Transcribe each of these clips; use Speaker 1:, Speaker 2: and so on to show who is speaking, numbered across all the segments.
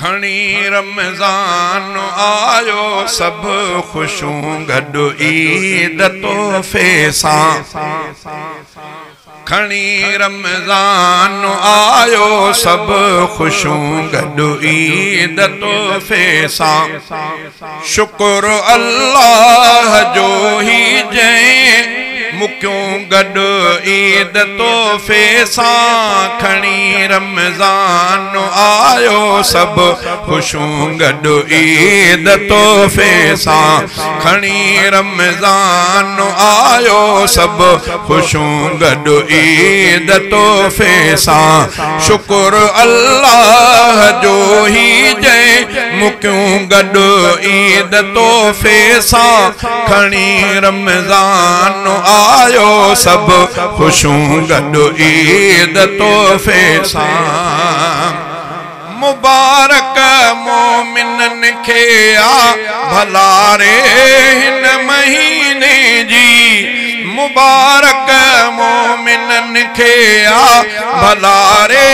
Speaker 1: खणी रमज़ान आयो सब खुशूं गॾु ईद तोहफ़े सां खणी रमज़ान आयो सब खुशूं गॾु ईद तोहफ़े सां शुक्र अल्लाह जो ही जंहिं मुक्यों गॾु ईद तोहफ़े सां खणी रमज़ान आयो सब खुशूं गॾु ईद तोहफ़े सां खणी रमज़ान आयो सब खुशूं गॾु ईद तोहफ़े सां शुक्र अल्लाह जो ही जंहिं मुक्यों गॾु ईद तोहफ़े सां खणी रमज़ान आयो सब खुशूं गॾु ईद तोहफ़े सां मुबारक मोमिनन खे आ भला रे हिन महीने जी मुबारक मोमिनन खे आ भला रे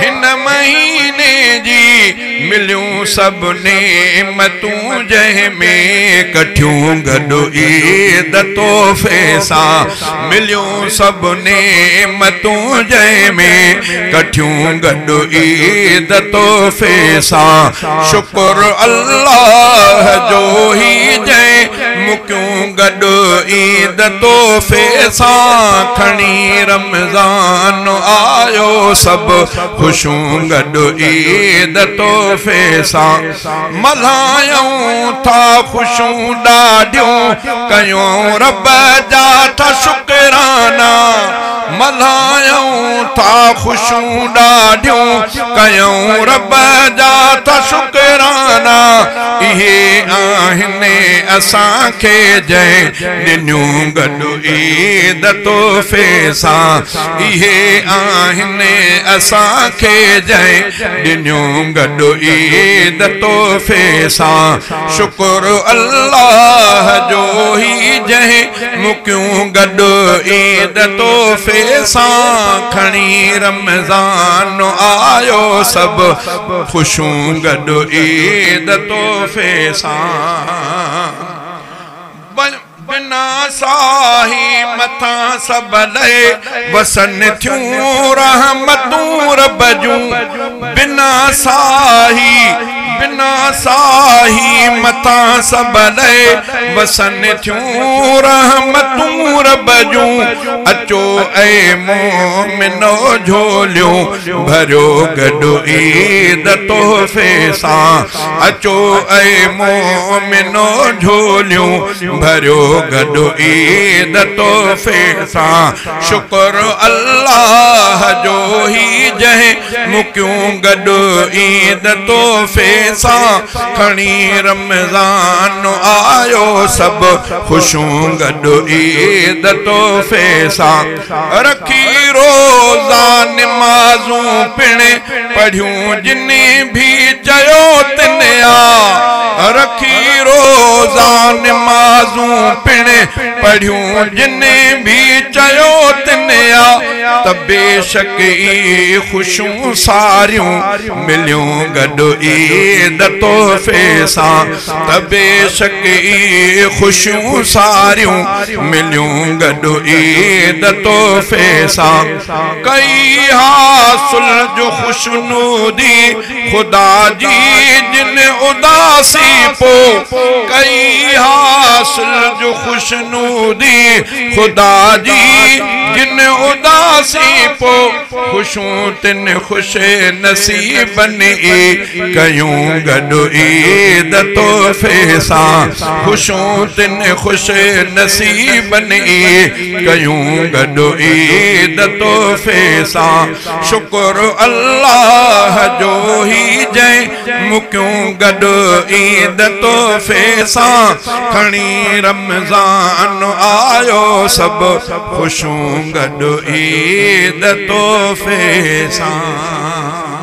Speaker 1: हिन महीने जी मिलियूं सब नेमतूं जंहिंमें कठियूं गॾु ईद तोहफ़े सां मिलियूं सब नेमतूं जंहिंमें कठियूं गॾु ईद तोहफ़े सां शुक्र अल्लाह जो ही जंहिं मुक्यों गॾु ईद तोहफ़े सां खणी रमज़ान आयो सब खुशूं गॾु ईद तोहफ़े सां मल्हायूं था खुशूं ॾाढियूं कयूं रब जा था शुक्राना मल्हायूं था खुशूं ॾाढियूं कयूं रब जा था शुक्राना इहे आहिनि असांखे जंहिं ॾिनियूं गॾु ईद तोहफ़े सां इहे आहिनि असांखे जंहिं ॾिनियूं गॾु ईद तोहफ़े सां शुक्र अल्लाह जो ही जंहिं मुक्यूं गॾु ईद तोहफ़े सां खणी रमज़ान आयो सब खुशूं गॾु ईद तोहफ़े सां बिना साही मथां सब लहे वसन थियूं रहमतूं रब जूं बिना साही मथां सब लहे वसन थियूं रहमतूं रब जूं अचो ऐ मोमिनो झोलियूं भरियो गॾु ईद तोहफ़े सां अचो ऐ मोमिनो झोलियूं भरियो गॾु ईद तोहफ़े सां शुक्र अल्लाह जो ही जंहिं मुक्यूं गॾु ईद तोहफ़े सां खणी रमज़ान आयो सब खुशूं गॾु ईद तोहफ़े सां रखी रोज़ा निमाज़ूं पिण पढ़ियूं जिन भी चयो तिन आ रखी रोज़ा निमाज़ूं पिण पढ़ियूं जिन भी चयो तिन आ त बेशक ई खुशूं सारियूं मिलियूं गॾु ईद तोहफ़े सां त बेशक ई खुशूं सारियूं मिलियूं गॾु ईद तोहफ़े सां कई हासिल जो खुशनूदी खुदा जी जिन उदासी पो कई हासिल जो खुशनूदी खुदा जी जिन उदासी पो खुशूं तिन खुश नसीबनि कयूं गॾु ईद तोहफ़े सां खुशूं तिन खुश नसीबनि कयूं गॾु ईद तोहफ़े सां शुक्र अल्लाह जो ही जंहिं मुक्यूं गॾु ईद तोहफ़े सां खणी रमज़ान आयो सब खुशूं गॾु ईद तोहफ़े सां।